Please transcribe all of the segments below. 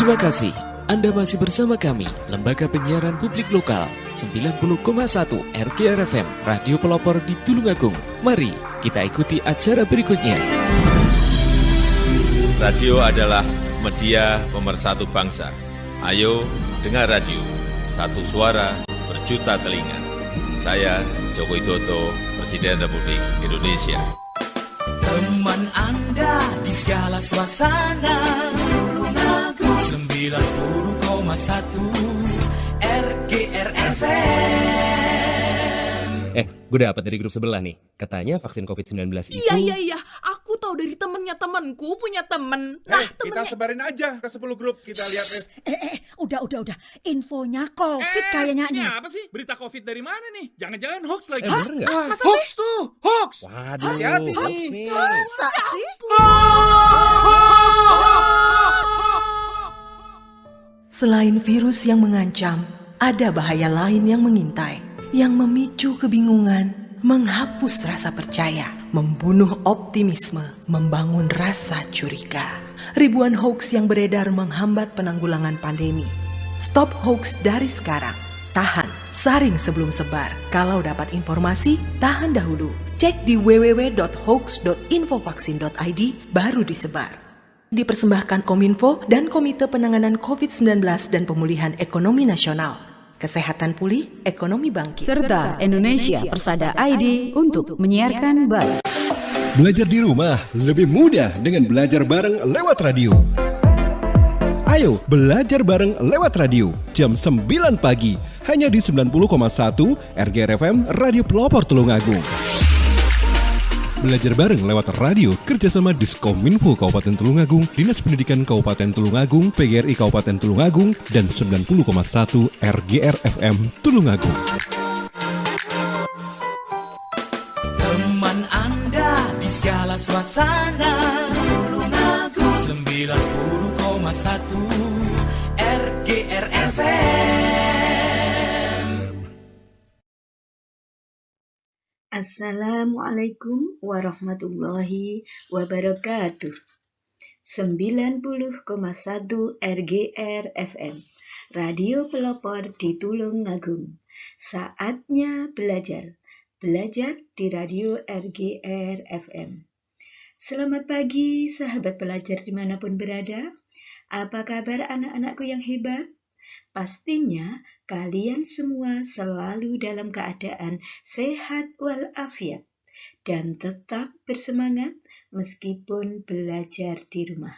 Terima kasih. Anda masih bersama kami, Lembaga Penyiaran Publik Lokal 90,1 RGR FM, Radio Pelopor di Tulungagung. Mari kita ikuti acara berikutnya. Radio adalah media pemersatu bangsa. Ayo dengar radio, satu suara berjuta telinga. Saya Joko Widodo, Presiden Republik Indonesia. Teman Anda di segala suasana, Tulungagung 90,1 RGR FM. Gue dapet dari grup sebelah nih. Katanya vaksin COVID-19 itu... Iya. Aku tahu dari temennya temanku punya temen. Nah, kita sebarin aja ke 10 grup. Kita lihat. Udah. Infonya COVID kayaknya nih. Ini apa sih? Berita COVID dari mana nih? Jangan-jangan hoax lagi. Bener nggak? Masa Hoax sih? tuh, hoax. Waduh, Hati-hati hoax nih. nih. Masa sih? Selain virus yang mengancam, ada bahaya lain yang mengintai, yang memicu kebingungan, menghapus rasa percaya, membunuh optimisme, membangun rasa curiga. Ribuan hoax yang beredar menghambat penanggulangan pandemi. Stop hoax dari sekarang. Tahan, saring sebelum sebar. Kalau dapat informasi, tahan dahulu. Cek di www.hoax.infovaksin.id baru disebar. Dipersembahkan Kominfo dan Komite Penanganan COVID-19 dan Pemulihan Ekonomi Nasional. Kesehatan pulih, ekonomi bangkit. Serta Indonesia Persada ID untuk menyiarkan baik. Belajar di rumah lebih mudah dengan belajar bareng lewat radio. Ayo belajar bareng lewat radio jam 9 pagi hanya di 90,1 RGR FM Radio Pelopor Tulungagung. Belajar bareng lewat radio kerjasama Diskominfo Kabupaten Tulungagung, Dinas Pendidikan Kabupaten Tulungagung, PGRI Kabupaten Tulungagung, dan 90,1 RGR FM Tulungagung. Teman Anda di segala suasana, Tulungagung 90,1 RGR FM. Assalamualaikum warahmatullahi wabarakatuh. 90,1 RGR FM, Radio Pelopor di Tulungagung. Saatnya belajar di Radio RGR FM. Selamat pagi sahabat pelajar dimanapun berada. Apa kabar anak-anakku yang hebat? Pastinya kalian semua selalu dalam keadaan sehat walafiat dan tetap bersemangat meskipun belajar di rumah.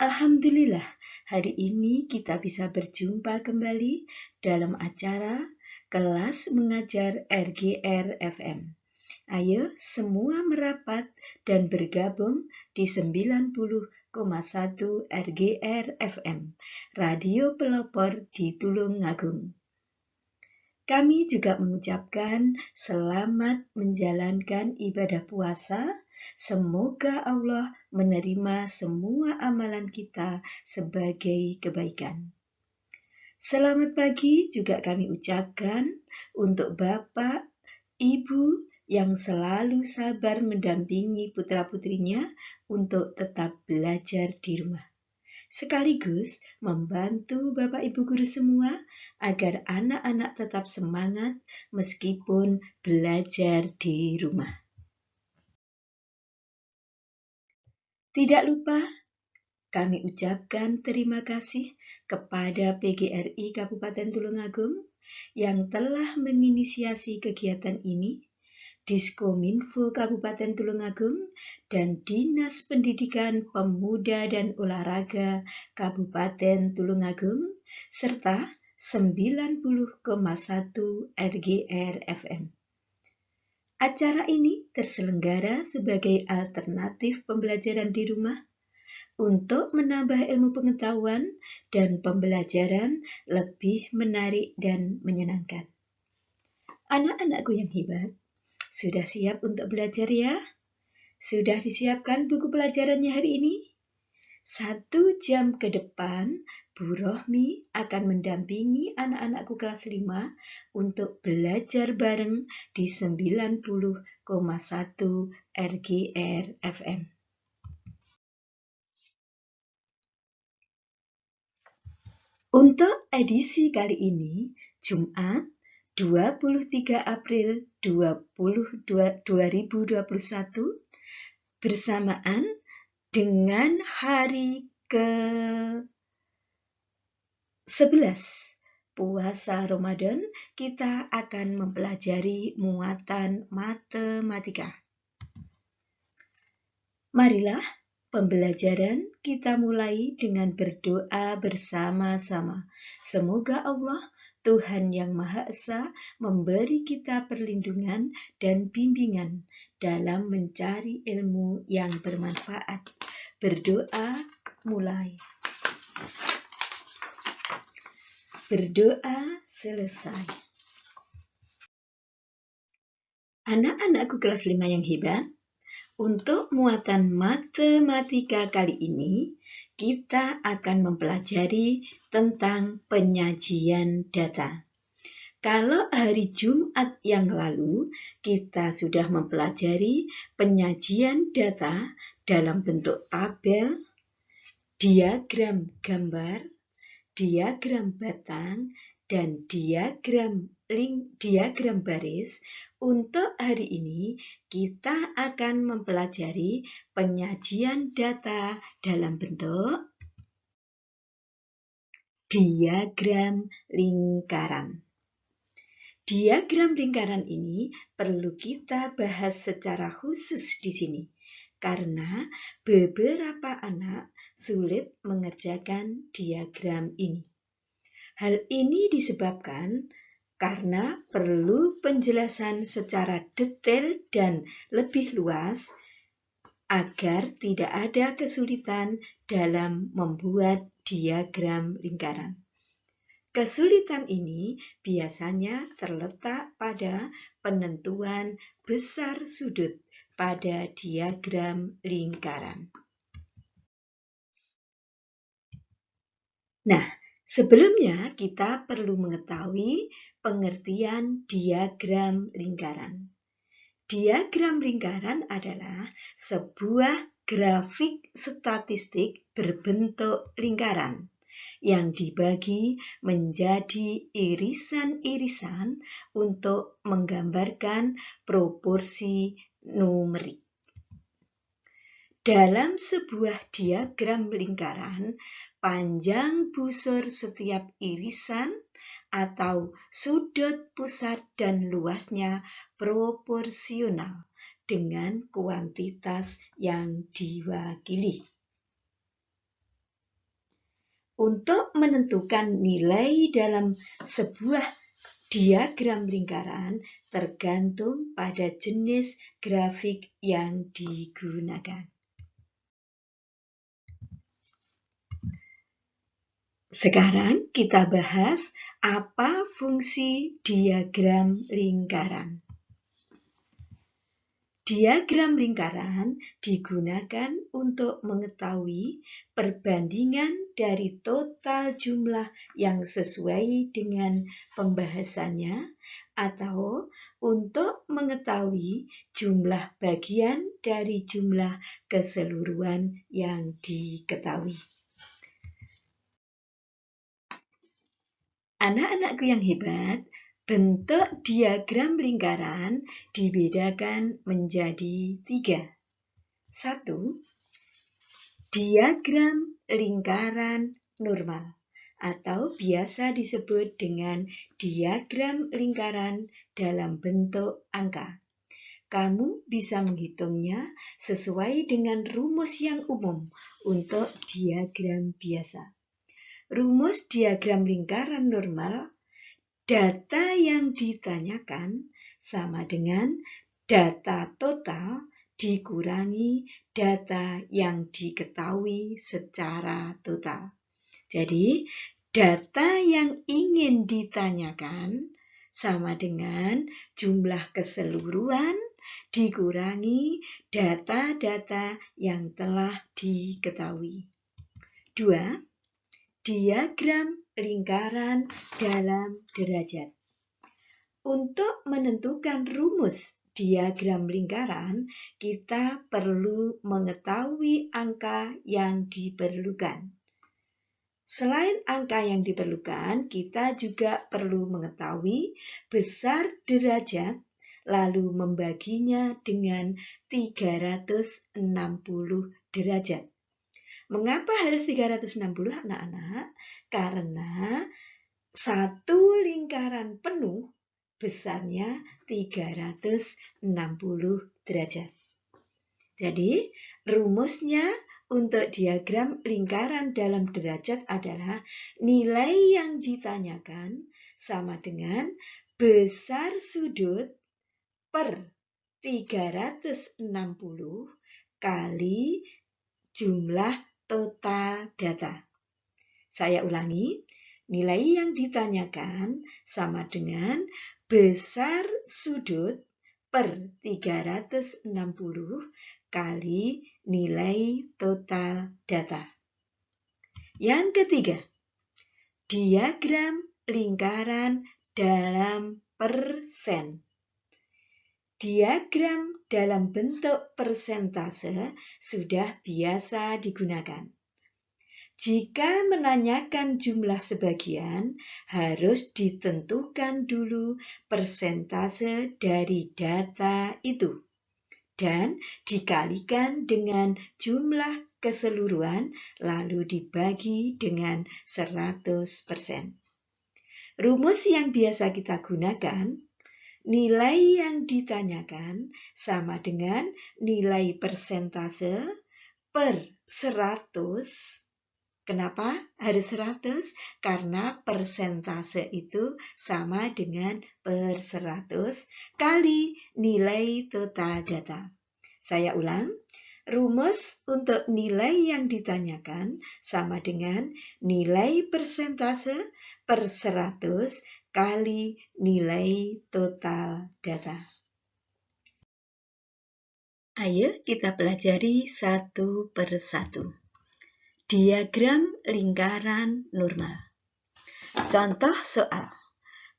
Alhamdulillah, hari ini kita bisa berjumpa kembali dalam acara Kelas Mengajar RGR FM. Ayo semua merapat dan bergabung di 90,1 RGR FM, Radio Pelopor di Tulungagung. Kami juga mengucapkan selamat menjalankan ibadah puasa. Semoga Allah menerima semua amalan kita sebagai kebaikan. Selamat pagi juga kami ucapkan untuk Bapak, Ibu, yang selalu sabar mendampingi putra-putrinya untuk tetap belajar di rumah. Sekaligus membantu Bapak Ibu guru semua agar anak-anak tetap semangat meskipun belajar di rumah. Tidak lupa, kami ucapkan terima kasih kepada PGRI Kabupaten Tulungagung yang telah menginisiasi kegiatan ini, Diskominfo Kabupaten Tulungagung, dan Dinas Pendidikan Pemuda dan Olahraga Kabupaten Tulungagung, serta 90,1 RGR FM. Acara ini terselenggara sebagai alternatif pembelajaran di rumah untuk menambah ilmu pengetahuan dan pembelajaran lebih menarik dan menyenangkan. Anak-anakku yang hebat, sudah siap untuk belajar ya? Sudah disiapkan buku pelajarannya hari ini? 1 jam ke depan, Bu Rohmi akan mendampingi anak-anakku kelas 5 untuk belajar bareng di 90,1 RGR FM. Untuk edisi kali ini, Jumat 23 April 2021, bersamaan dengan hari ke-11 puasa Ramadan, kita akan mempelajari muatan matematika. Marilah pembelajaran kita mulai dengan berdoa bersama-sama. Semoga Allah, Tuhan yang Maha Esa, memberi kita perlindungan dan bimbingan dalam mencari ilmu yang bermanfaat. Berdoa mulai. Berdoa selesai. Anak-anakku kelas 5 yang hebat, untuk muatan matematika kali ini, kita akan mempelajari tentang penyajian data. Kalau hari Jumat yang lalu, kita sudah mempelajari penyajian data dalam bentuk tabel, diagram gambar, diagram batang, dan diagram baris. Untuk hari ini, kita akan mempelajari penyajian data dalam bentuk diagram lingkaran. Diagram lingkaran ini perlu kita bahas secara khusus di sini, karena beberapa anak sulit mengerjakan diagram ini. Hal ini disebabkan karena perlu penjelasan secara detail dan lebih luas agar tidak ada kesulitan dalam membuat diagram lingkaran. Kesulitan ini biasanya terletak pada penentuan besar sudut pada diagram lingkaran. Nah, sebelumnya kita perlu mengetahui pengertian diagram lingkaran. Diagram lingkaran adalah sebuah grafik statistik berbentuk lingkaran yang dibagi menjadi irisan-irisan untuk menggambarkan proporsi numerik. Dalam sebuah diagram lingkaran, panjang busur setiap irisan atau sudut pusat dan luasnya proporsional dengan kuantitas yang diwakili. Untuk menentukan nilai dalam sebuah diagram lingkaran tergantung pada jenis grafik yang digunakan. Sekarang kita bahas apa fungsi diagram lingkaran. Diagram lingkaran digunakan untuk mengetahui perbandingan dari total jumlah yang sesuai dengan pembahasannya atau untuk mengetahui jumlah bagian dari jumlah keseluruhan yang diketahui. Anak-anakku yang hebat, bentuk diagram lingkaran dibedakan menjadi 3. 1. Diagram lingkaran normal atau biasa disebut dengan diagram lingkaran dalam bentuk angka. Kamu bisa menghitungnya sesuai dengan rumus yang umum untuk diagram biasa. Rumus diagram lingkaran normal, data yang ditanyakan sama dengan data total dikurangi data yang diketahui secara total. Jadi, data yang ingin ditanyakan sama dengan jumlah keseluruhan dikurangi data-data yang telah diketahui. 2. Diagram lingkaran dalam derajat. Untuk menentukan rumus diagram lingkaran, kita perlu mengetahui angka yang diperlukan. Selain angka yang diperlukan, kita juga perlu mengetahui besar derajat, lalu membaginya dengan 360 derajat. Mengapa harus 360 anak-anak? Karena satu lingkaran penuh besarnya 360 derajat. Jadi, rumusnya untuk diagram lingkaran dalam derajat adalah nilai yang ditanyakan sama dengan besar sudut per 360 kali jumlah total data. Saya ulangi, nilai yang ditanyakan sama dengan besar sudut per 360 kali nilai total data. Yang ketiga, diagram lingkaran dalam persen. Diagram dalam bentuk persentase sudah biasa digunakan. Jika menanyakan jumlah sebagian, harus ditentukan dulu persentase dari data itu dan dikalikan dengan jumlah keseluruhan lalu dibagi dengan 100%. Rumus yang biasa kita gunakan, nilai yang ditanyakan sama dengan nilai persentase per 100. Kenapa harus 100? Karena persentase itu sama dengan per 100 kali nilai total data. Saya ulang, rumus untuk nilai yang ditanyakan sama dengan nilai persentase per 100 kali nilai total data. Ayo kita pelajari satu per satu. Diagram lingkaran normal. Contoh soal.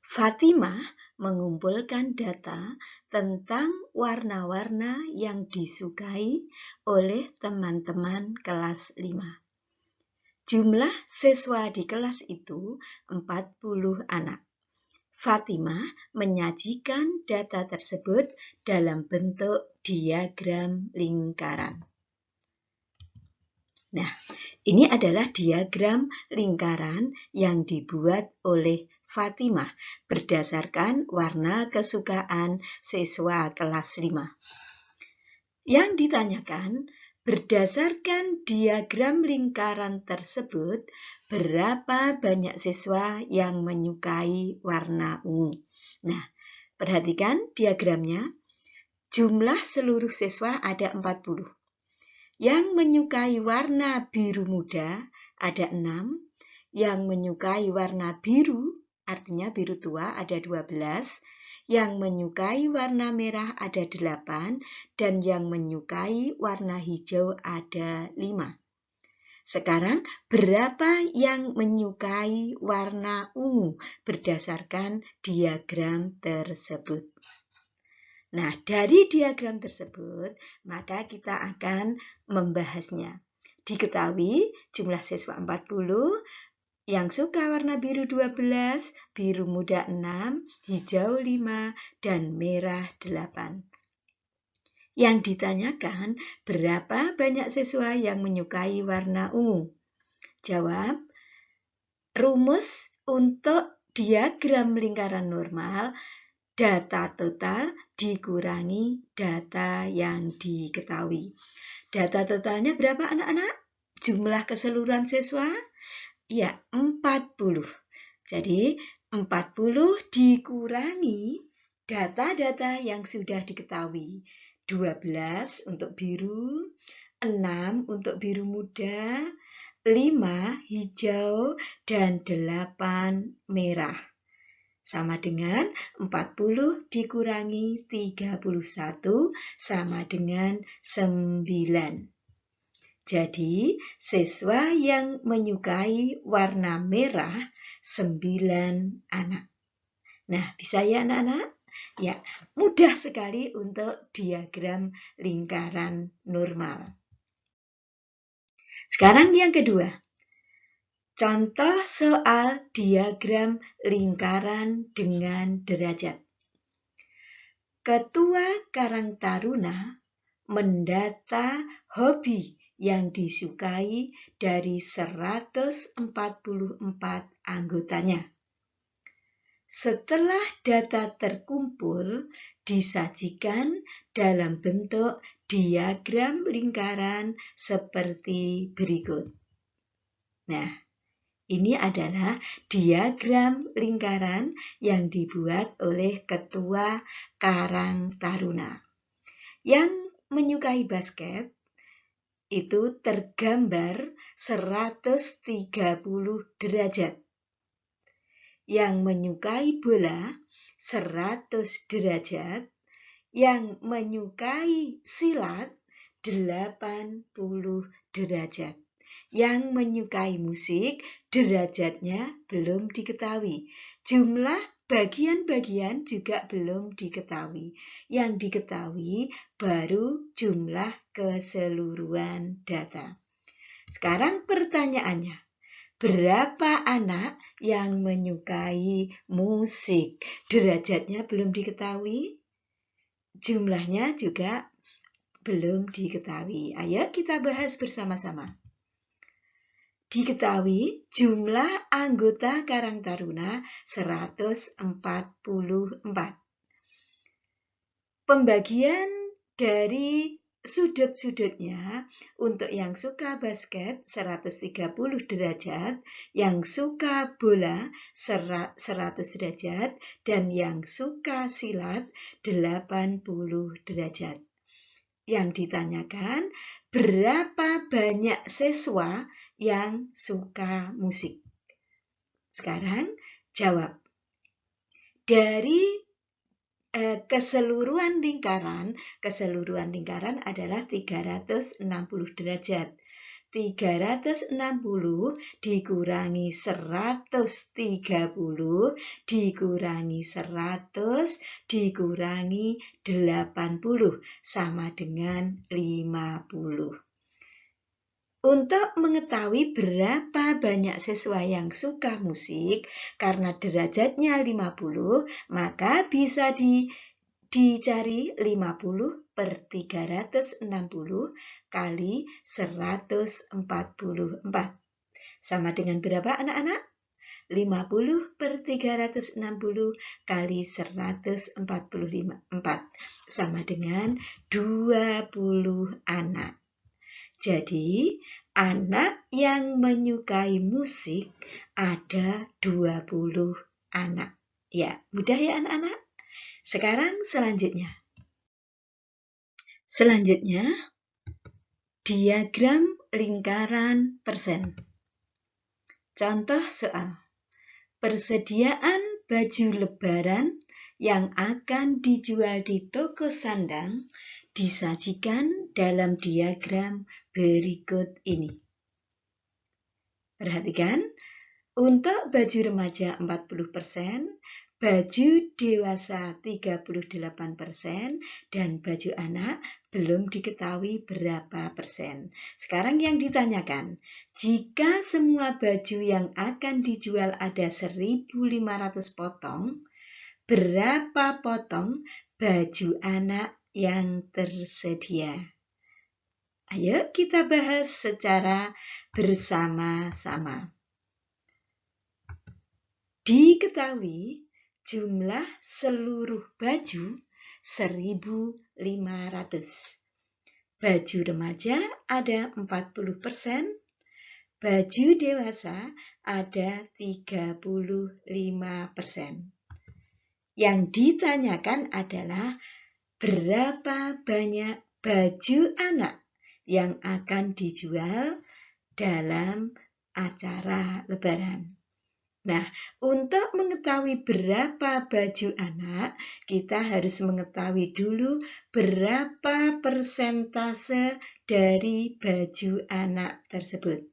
Fatimah mengumpulkan data tentang warna-warna yang disukai oleh teman-teman kelas 5. Jumlah siswa di kelas itu 40 anak. Fatimah menyajikan data tersebut dalam bentuk diagram lingkaran. Nah, ini adalah diagram lingkaran yang dibuat oleh Fatimah berdasarkan warna kesukaan siswa kelas 5. Yang ditanyakan, berdasarkan diagram lingkaran tersebut, berapa banyak siswa yang menyukai warna ungu? Nah, perhatikan diagramnya. Jumlah seluruh siswa ada 40. Yang menyukai warna biru muda ada 6, yang menyukai warna biru, artinya biru tua, ada 12, yang menyukai warna merah ada 8, dan yang menyukai warna hijau ada 5. Sekarang, berapa yang menyukai warna ungu berdasarkan diagram tersebut? Nah, dari diagram tersebut, maka kita akan membahasnya. Diketahui jumlah siswa 40, yang suka warna biru 12, biru muda 6, hijau 5, dan merah 8. Yang ditanyakan, berapa banyak siswa yang menyukai warna ungu? Jawab, rumus untuk diagram lingkaran normal, data total dikurangi data yang diketahui. Data totalnya berapa anak-anak? Jumlah keseluruhan siswa? Ya, 40. Jadi, 40 dikurangi data-data yang sudah diketahui. 12 untuk biru, 6 untuk biru muda, 5 hijau, dan 8 merah. Sama dengan 40 dikurangi 31 sama dengan 9. Jadi, siswa yang menyukai warna merah 9 anak. Nah, bisa ya anak-anak? Ya, mudah sekali untuk diagram lingkaran normal. Sekarang yang kedua. Contoh soal diagram lingkaran dengan derajat. Ketua Karang Taruna mendata hobi yang disukai dari 144 anggotanya. Setelah data terkumpul, disajikan dalam bentuk diagram lingkaran seperti berikut. Nah, ini adalah diagram lingkaran yang dibuat oleh Ketua Karang Taruna. Yang menyukai basket itu tergambar 130 derajat. Yang menyukai bola 100 derajat, yang menyukai silat 80 derajat. Yang menyukai musik derajatnya belum diketahui. Jumlah bagian-bagian juga belum diketahui. Yang diketahui baru jumlah keseluruhan data. Sekarang pertanyaannya, berapa anak yang menyukai musik? Derajatnya belum diketahui, jumlahnya juga belum diketahui. Ayo kita bahas bersama-sama. Diketahui jumlah anggota Karang Taruna 144. Pembagian dari sudut-sudutnya untuk yang suka basket 130 derajat, yang suka bola 100 derajat, dan yang suka silat 80 derajat. Yang ditanyakan, berapa banyak siswa yang suka musik? Sekarang jawab. Dari keseluruhan lingkaran adalah 360 derajat. 360 dikurangi 130 dikurangi 100 dikurangi 80 sama dengan 50. Untuk mengetahui berapa banyak siswa yang suka musik, karena derajatnya 50, maka bisa dicari 50 per 360 kali 144. Sama dengan berapa anak-anak? 50 per 360 kali 144. Sama dengan 20 anak. Jadi, anak yang menyukai musik ada 20 anak. Ya, mudah ya anak-anak? Sekarang selanjutnya. Diagram lingkaran persen. Contoh soal. Persediaan baju lebaran yang akan dijual di toko sandang disajikan dalam diagram berikut ini. Perhatikan, untuk baju remaja 40%, baju dewasa 38%, dan baju anak belum diketahui berapa persen. Sekarang yang ditanyakan, jika semua baju yang akan dijual ada 1.500 potong, berapa potong baju anak yang tersedia? Ayo kita bahas secara bersama-sama. Diketahui jumlah seluruh baju 1.500. Baju remaja ada 40%, baju dewasa ada 35%. Yang ditanyakan adalah berapa banyak baju anak yang akan dijual dalam acara lebaran. Nah, untuk mengetahui berapa baju anak, kita harus mengetahui dulu berapa persentase dari baju anak tersebut.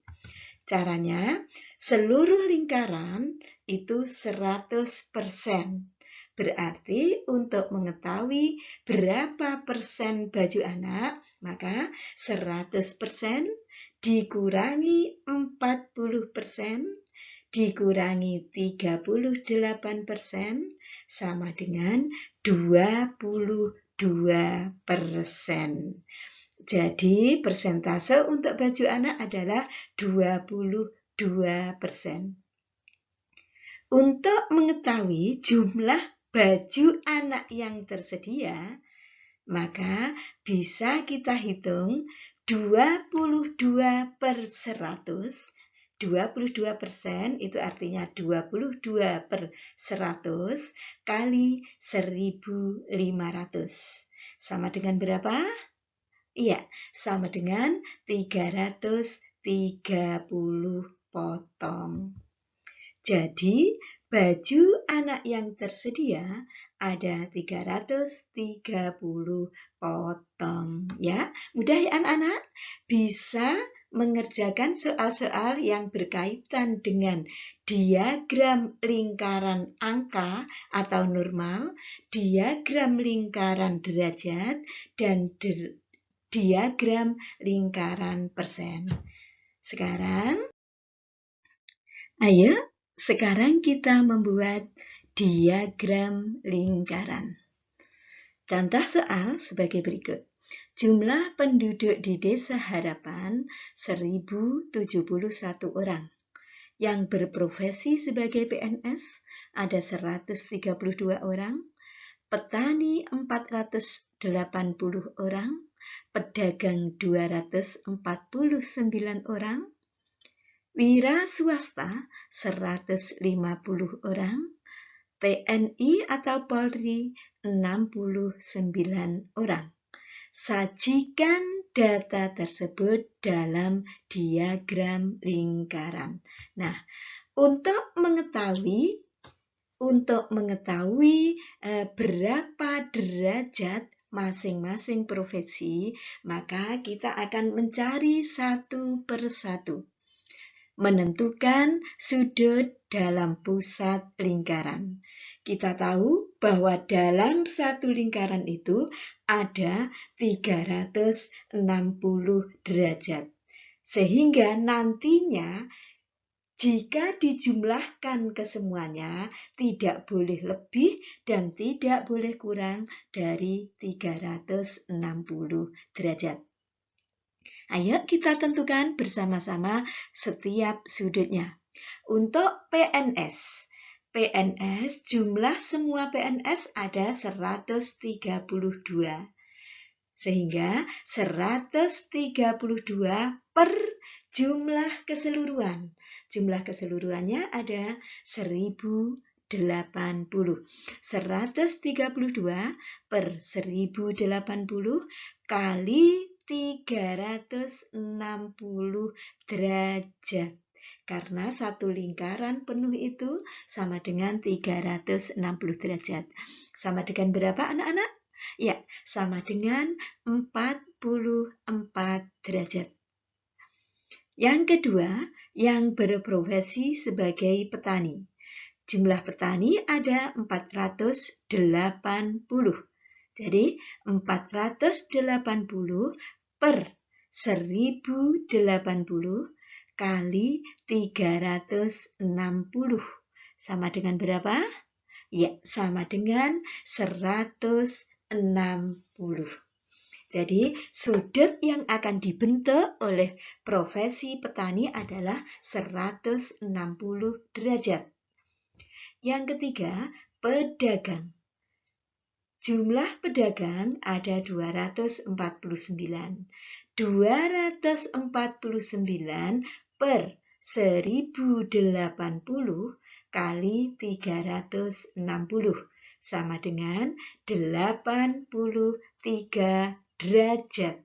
Caranya, seluruh lingkaran itu 100%. Berarti untuk mengetahui berapa persen baju anak, maka 100% dikurangi 40% dikurangi 38% sama dengan 22%. Jadi persentase untuk baju anak adalah 22%. Untuk mengetahui jumlah baju anak yang tersedia, maka bisa kita hitung 22/100. 22% itu artinya 22/100 kali 1.500. Sama dengan berapa? Iya, sama dengan 330 potong. Jadi, baju anak yang tersedia ada 330 potong. Ya, mudah ya anak-anak? Bisa mengerjakan soal-soal yang berkaitan dengan diagram lingkaran angka atau normal, diagram lingkaran derajat, dan diagram lingkaran persen. Sekarang kita membuat diagram lingkaran. Contoh soal sebagai berikut. Jumlah penduduk di Desa Harapan 1071 orang. Yang berprofesi sebagai PNS ada 132 orang, petani 480 orang, pedagang 249 orang, wira swasta 150 orang, TNI atau Polri 69 orang. Sajikan data tersebut dalam diagram lingkaran. Nah, untuk mengetahui berapa derajat masing-masing profesi, maka kita akan mencari satu persatu. Menentukan sudut dalam pusat lingkaran. Kita tahu bahwa dalam satu lingkaran itu ada 360 derajat. Sehingga nantinya jika dijumlahkan kesemuanya tidak boleh lebih dan tidak boleh kurang dari 360 derajat. Ayo kita tentukan bersama-sama setiap sudutnya. Untuk PNS, jumlah semua PNS ada 132. Sehingga 132 per jumlah keseluruhan. Jumlah keseluruhannya ada 1080. 132 per 1080 kali 360 derajat. Karena satu lingkaran penuh itu sama dengan 360 derajat. Sama dengan berapa anak-anak? Ya, sama dengan 44 derajat. Yang kedua, yang berprofesi sebagai petani. Jumlah petani ada 480. Jadi, 480 per 1080 kali 360. Sama dengan berapa? Ya, sama dengan 160. Jadi, sudut yang akan dibentuk oleh profesi petani adalah 160 derajat. Yang ketiga, pedagang. Jumlah pedagang ada 249. 249 per 1080 kali 360 sama dengan 83 derajat.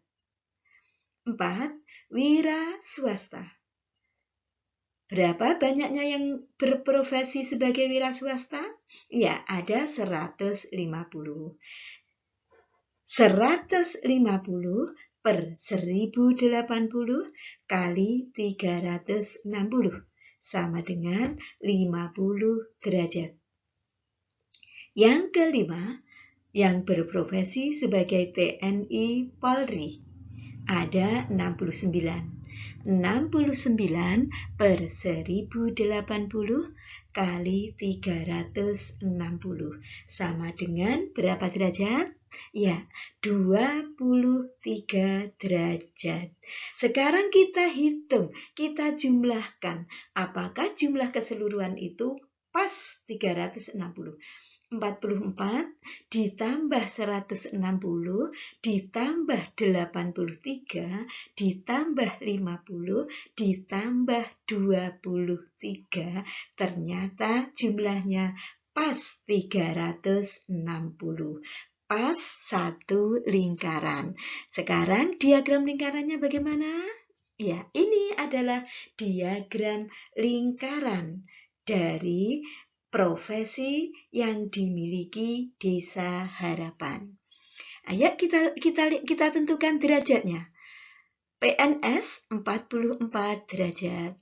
4. Wira swasta. Berapa banyaknya yang berprofesi sebagai wira swasta? Ya, ada 150. 150 per 1080 kali 360 sama dengan 50 derajat. Yang kelima, yang berprofesi sebagai TNI Polri ada 69. 69 per 1080 kali 360 sama dengan berapa derajat? Ya, 23 derajat. Sekarang kita hitung, kita jumlahkan. Apakah jumlah keseluruhan itu pas 360? 44 ditambah 160 ditambah 83 ditambah 50 ditambah 23 ternyata jumlahnya pas 360. Pas satu lingkaran. Sekarang diagram lingkarannya bagaimana? Ya, ini adalah diagram lingkaran dari profesi yang dimiliki Desa Harapan. Ayo kita tentukan derajatnya. PNS 44 derajat.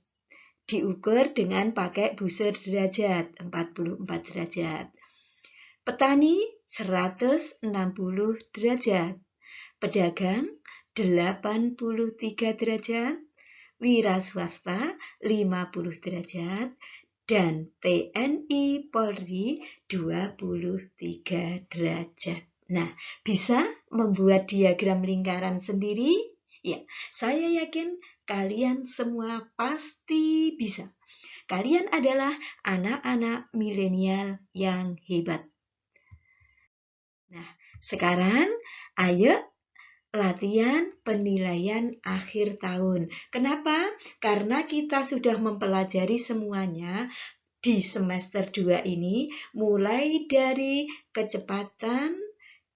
Diukur dengan pakai busur derajat 44 derajat. Petani 160 derajat. Pedagang 83 derajat. Wira swasta 50 derajat. Dan TNI Polri 23 derajat. Nah, bisa membuat diagram lingkaran sendiri? Ya, saya yakin kalian semua pasti bisa. Kalian adalah anak-anak milenial yang hebat. Nah, sekarang ayo latihan penilaian akhir tahun. Kenapa? Karena kita sudah mempelajari semuanya di semester 2 ini, mulai dari kecepatan,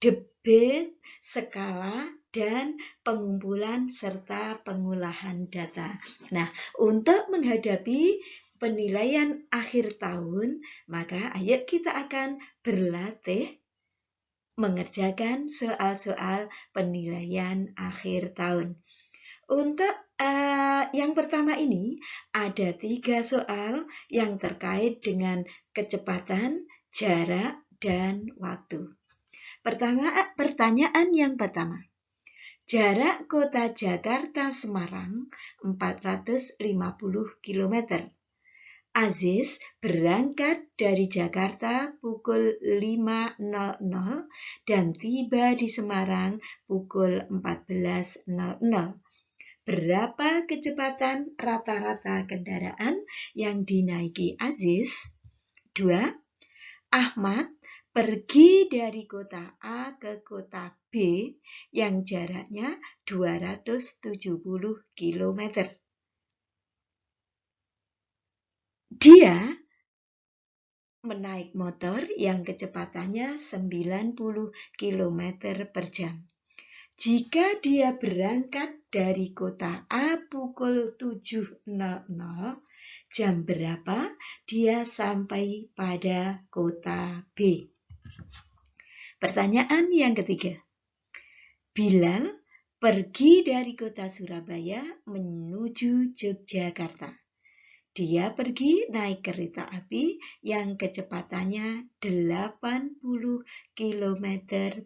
debit, skala, dan pengumpulan serta pengolahan data. Nah, untuk menghadapi penilaian akhir tahun, maka ayo kita akan berlatih mengerjakan soal-soal penilaian akhir tahun. Untuk yang pertama ini ada 3 soal yang terkait dengan kecepatan, jarak, dan waktu. Pertanyaan yang pertama. Jarak kota Jakarta-Semarang 450 km. Aziz berangkat dari Jakarta pukul 5.00 dan tiba di Semarang pukul 14.00. Berapa kecepatan rata-rata kendaraan yang dinaiki Aziz? 2. Ahmad pergi dari kota A ke kota B yang jaraknya 270 km. Dia menaik motor yang kecepatannya 90 km per jam. Jika dia berangkat dari kota A pukul 7.00, jam berapa dia sampai pada kota B? Pertanyaan yang ketiga. Bilal pergi dari kota Surabaya menuju Yogyakarta. Dia pergi naik kereta api yang kecepatannya 80 km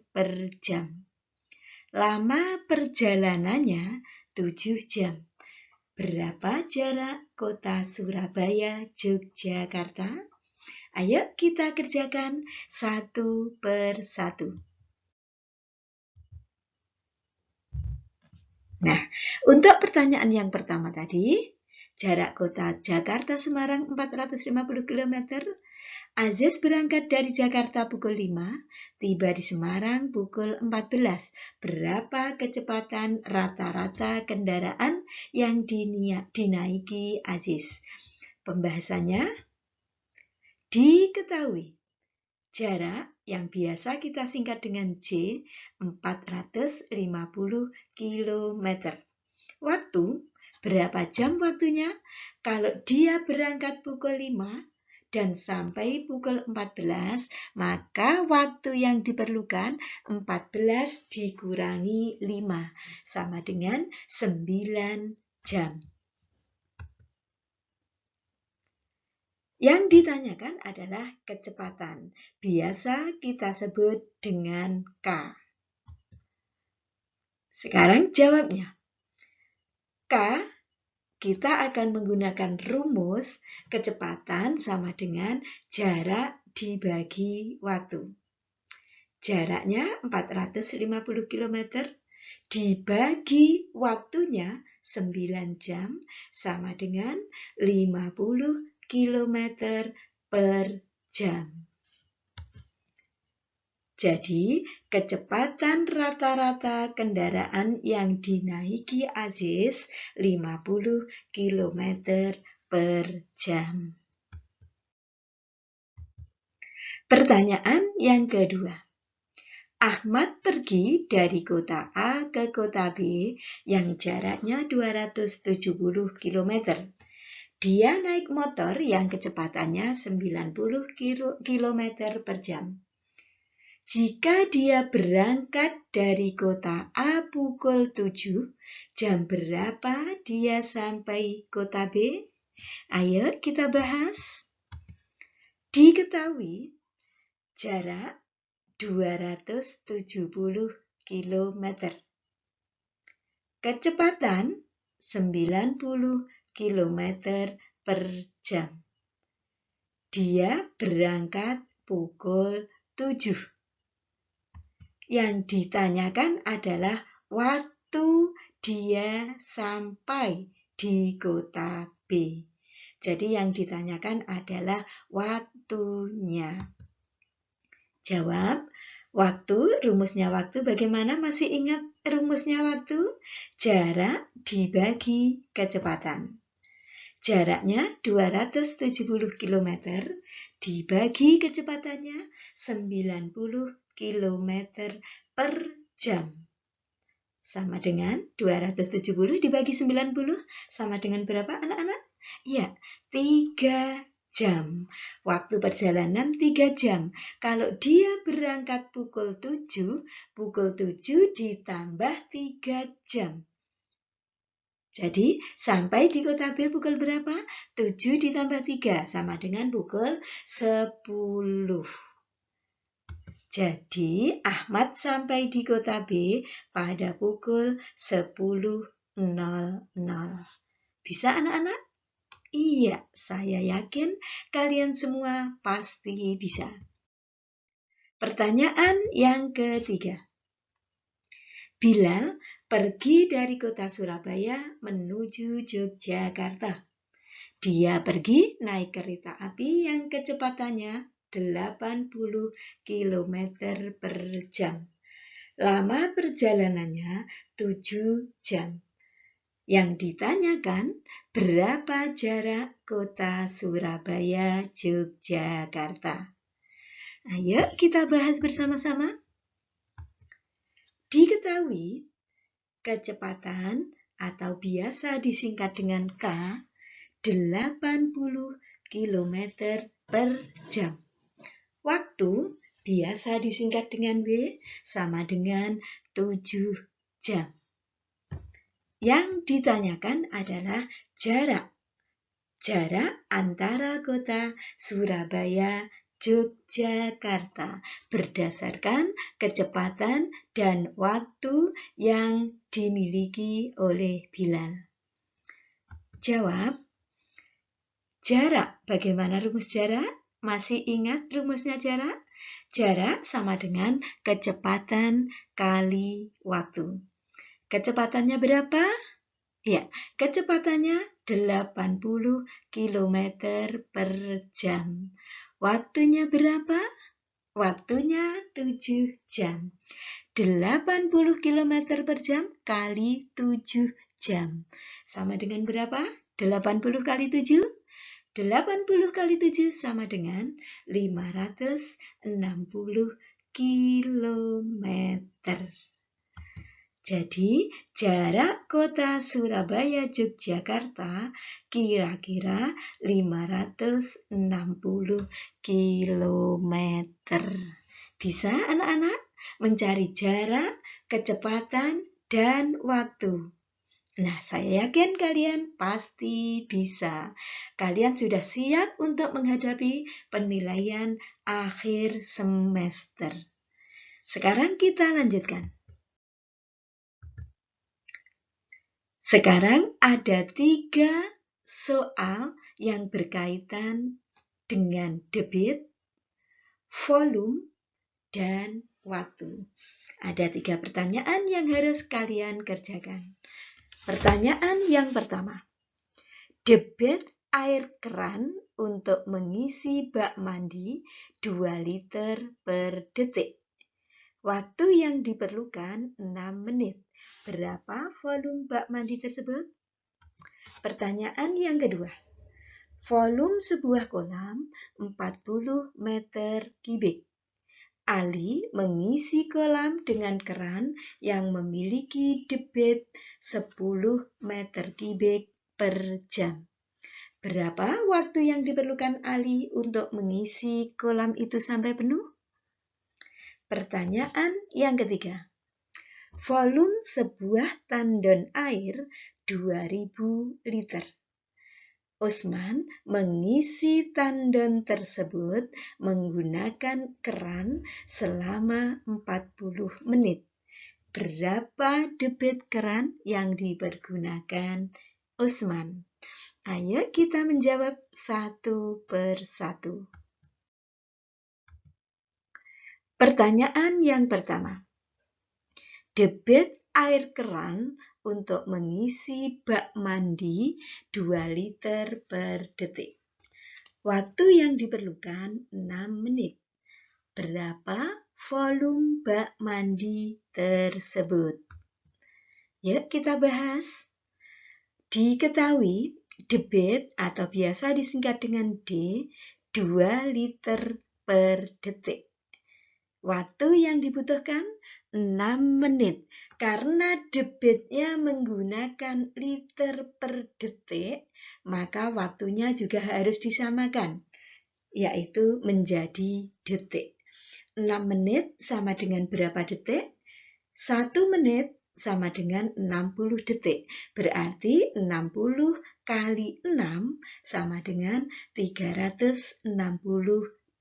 per jam. Lama perjalanannya 7 jam. Berapa jarak kota Surabaya Yogyakarta? Ayo kita kerjakan satu per satu. Nah, untuk pertanyaan yang pertama tadi, jarak kota Jakarta-Semarang 450 km. Aziz berangkat dari Jakarta pukul 5, tiba di Semarang pukul 14. Berapa kecepatan rata-rata kendaraan yang dinaiki Aziz? Pembahasannya, diketahui jarak yang biasa kita singkat dengan J, 450 km. Waktu, berapa jam waktunya? Kalau dia berangkat pukul 5 dan sampai pukul 14, maka waktu yang diperlukan 14 dikurangi 5, sama dengan 9 jam. Yang ditanyakan adalah kecepatan. Biasa kita sebut dengan K. Sekarang jawabnya. K kita akan menggunakan rumus kecepatan sama dengan jarak dibagi waktu. Jaraknya 450 km dibagi waktunya 9 jam sama dengan 50 km per jam. Jadi, kecepatan rata-rata kendaraan yang dinaiki Aziz 50 km per jam. Pertanyaan yang kedua. Ahmad pergi dari kota A ke kota B yang jaraknya 270 km. Dia naik motor yang kecepatannya 90 km per jam. Jika dia berangkat dari kota A pukul 7, jam berapa dia sampai kota B? Ayo kita bahas. Diketahui jarak 270 km. Kecepatan 90 km per jam. Dia berangkat pukul 7. Yang ditanyakan adalah waktu dia sampai di kota B. Jadi yang ditanyakan adalah waktunya. Jawab, waktu, rumusnya waktu bagaimana? Masih ingat rumusnya waktu? Jarak dibagi kecepatan. Jaraknya 270 km dibagi kecepatannya 90 km per jam. Sama dengan 270 dibagi 90 sama dengan berapa anak-anak? Ya, 3 jam. Waktu perjalanan 3 jam. Kalau dia berangkat pukul 7 ditambah 3 jam. Jadi, sampai di kota B pukul berapa? 7 ditambah 3 sama dengan pukul 10. Jadi, Ahmad sampai di kota B pada pukul 10.00. Bisa anak-anak? Iya, saya yakin kalian semua pasti bisa. Pertanyaan yang ketiga. Bilal pergi dari kota Surabaya menuju Yogyakarta. Dia pergi naik kereta api yang kecepatannya 80 km per jam. Lama perjalanannya 7 jam. Yang ditanyakan, berapa jarak kota Surabaya Yogyakarta? Ayo kita bahas bersama-sama. Diketahui, kecepatan atau biasa disingkat dengan K, 80 km per jam. Waktu biasa disingkat dengan W sama dengan 7 jam. Yang ditanyakan adalah jarak. Jarak antara kota Surabaya Yogyakarta berdasarkan kecepatan dan waktu yang dimiliki oleh Bilal. Jawab. Jarak. Bagaimana rumus jarak? Masih ingat rumusnya jarak? Jarak sama dengan kecepatan kali waktu. Kecepatannya berapa? Ya, kecepatannya 80 km per jam. Waktunya berapa? Waktunya 7 jam. 80 km per jam kali 7 jam. Sama dengan berapa? 80 kali 7? 80 kali 7 sama dengan 560 km. Jadi, jarak kota Surabaya Yogyakarta kira-kira 560 km. Bisa anak-anak mencari jarak, kecepatan, dan waktu? Nah, saya yakin kalian pasti bisa. Kalian sudah siap untuk menghadapi penilaian akhir semester. Sekarang kita lanjutkan. Sekarang ada 3 soal yang berkaitan dengan debit, volume, dan waktu. Ada 3 pertanyaan yang harus kalian kerjakan. Pertanyaan yang pertama. Debit air keran untuk mengisi bak mandi 2 liter per detik. Waktu yang diperlukan 6 menit. Berapa volume bak mandi tersebut? Pertanyaan yang kedua. Volume sebuah kolam 40 meter kubik. Ali mengisi kolam dengan keran yang memiliki debit 10 meter kubik per jam. Berapa waktu yang diperlukan Ali untuk mengisi kolam itu sampai penuh? Pertanyaan yang ketiga. Volume sebuah tandon air 2000 liter. Usman mengisi tandon tersebut menggunakan keran selama 40 menit. Berapa debit keran yang dipergunakan Usman? Ayo kita menjawab satu per satu. Pertanyaan yang pertama. Debit air keran untuk mengisi bak mandi 2 liter per detik. Waktu yang diperlukan 6 menit. Berapa volume bak mandi tersebut? Yuk kita bahas. Diketahui debit atau biasa disingkat dengan D 2 liter per detik. Waktu yang dibutuhkan 6 menit. Karena debitnya menggunakan liter per detik, maka waktunya juga harus disamakan, yaitu menjadi detik. 6 menit sama dengan berapa detik? 1 menit sama dengan 60 detik. Berarti 60 kali 6 sama dengan 360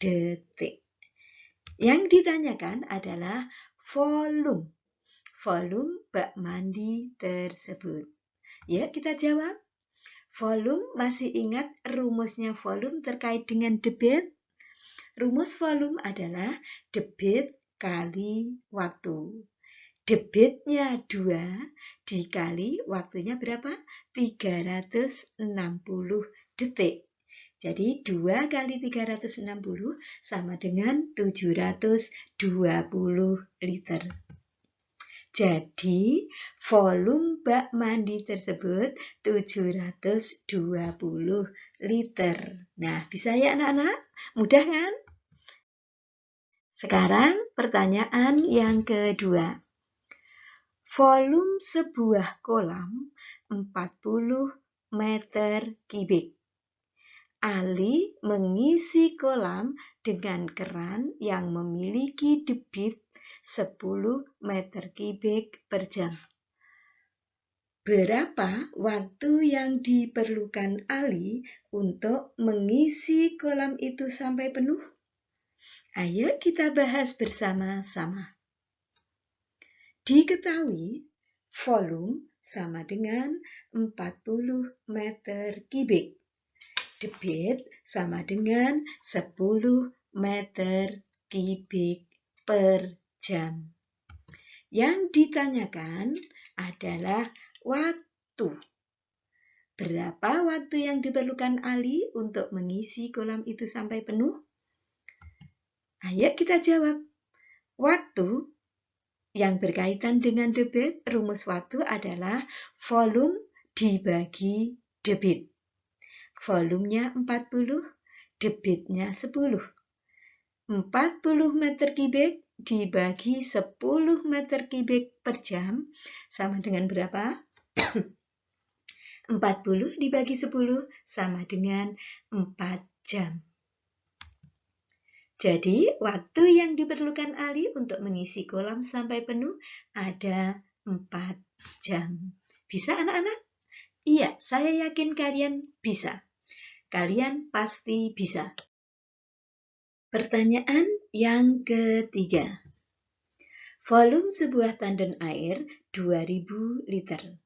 detik. Yang ditanyakan adalah volume bak mandi tersebut. Ya, kita jawab. Volume, masih ingat rumusnya volume terkait dengan debit? Rumus volume adalah debit kali waktu. Debitnya 2 dikali waktunya berapa? 360 detik. Jadi 2 kali 360 sama dengan 720 liter. Jadi volume bak mandi tersebut 720 liter. Nah, bisa ya anak-anak? Mudah kan? Sekarang pertanyaan yang kedua. Volume sebuah kolam 40 meter kubik. Ali mengisi kolam dengan keran yang memiliki debit 10 meter kubik per jam. Berapa waktu yang diperlukan Ali untuk mengisi kolam itu sampai penuh? Ayo kita bahas bersama-sama. Diketahui volume sama dengan 40 meter kubik. Debit sama dengan 10 meter kubik per jam. Yang ditanyakan adalah waktu. Berapa waktu yang diperlukan Ali untuk mengisi kolam itu sampai penuh? Ayo kita jawab. Waktu yang berkaitan dengan debit, rumus waktu adalah volume dibagi debit. Volumenya 40, debitnya 10. 40 meter kubik dibagi 10 meter kubik per jam sama dengan berapa? 40 dibagi 10 sama dengan 4 jam. Jadi, waktu yang diperlukan Ali untuk mengisi kolam sampai penuh ada 4 jam. Bisa anak-anak? Iya, saya yakin kalian bisa. Kalian pasti bisa. Pertanyaan yang ketiga. Volume sebuah tandon air 2000 liter.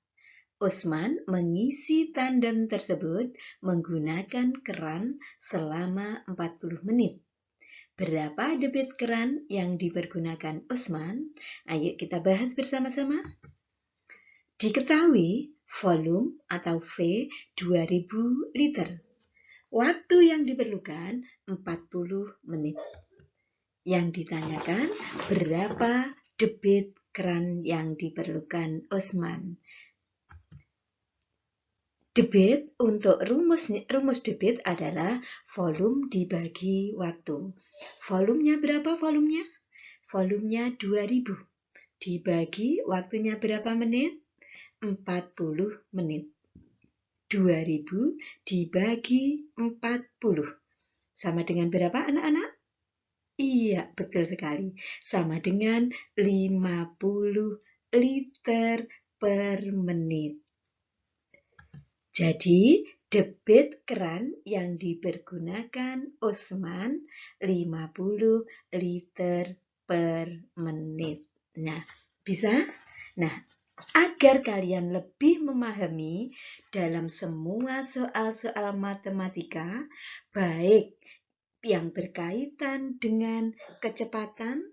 Usman mengisi tandon tersebut menggunakan keran selama 40 menit. Berapa debit keran yang dipergunakan Usman? Ayo kita bahas bersama-sama. Diketahui volume atau V 2000 liter. Waktu yang diperlukan 40 menit. Yang ditanyakan berapa debit keran yang diperlukan Usman. Debit untuk rumus debit adalah volume dibagi waktu. Volumenya berapa volumenya? Volumenya 2000. Dibagi waktunya berapa menit? 40 menit. 2000 dibagi 40. Sama dengan berapa anak-anak? Iya, betul sekali. Sama dengan 50 liter per menit. Jadi, debit keran yang dipergunakan Usman 50 liter per menit. Nah, bisa? Nah, agar kalian lebih memahami dalam semua soal-soal matematika, baik yang berkaitan dengan kecepatan,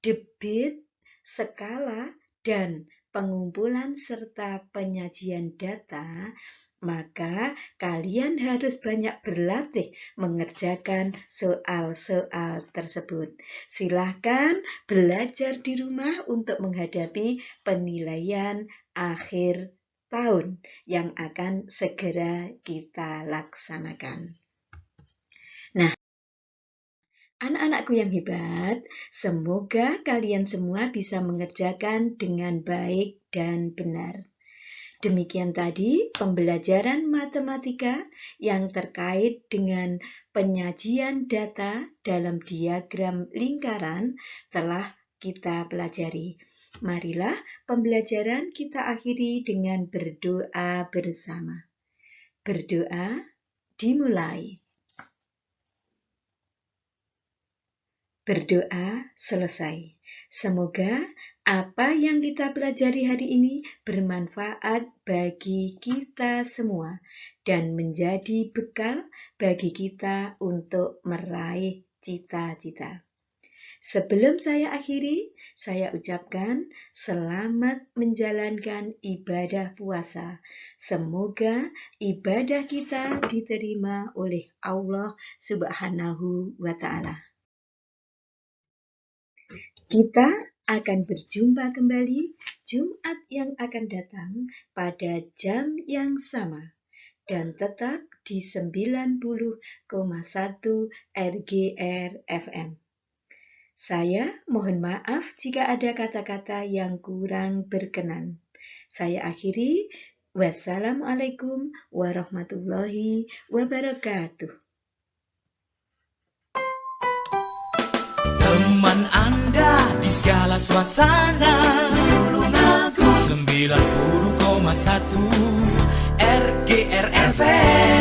debit, skala, dan pengumpulan serta penyajian data, maka kalian harus banyak berlatih mengerjakan soal-soal tersebut. Silahkan belajar di rumah untuk menghadapi penilaian akhir tahun yang akan segera kita laksanakan. Nah, anak-anakku yang hebat, semoga kalian semua bisa mengerjakan dengan baik dan benar. Demikian tadi pembelajaran matematika yang terkait dengan penyajian data dalam diagram lingkaran telah kita pelajari. Marilah pembelajaran kita akhiri dengan berdoa bersama. Berdoa dimulai. Berdoa selesai. Semoga apa yang kita pelajari hari ini bermanfaat bagi kita semua dan menjadi bekal bagi kita untuk meraih cita-cita. Sebelum saya akhiri, saya ucapkan selamat menjalankan ibadah puasa. Semoga ibadah kita diterima oleh Allah Subhanahu wa Ta'ala. Kita akan berjumpa kembali Jumat yang akan datang pada jam yang sama dan tetap di 90,1 RGR FM. Saya mohon maaf jika ada kata-kata yang kurang berkenan. Saya akhiri. Wassalamualaikum warahmatullahi wabarakatuh. Teman Anda di segala suasana, Tulungagung 90,1 RGR FM.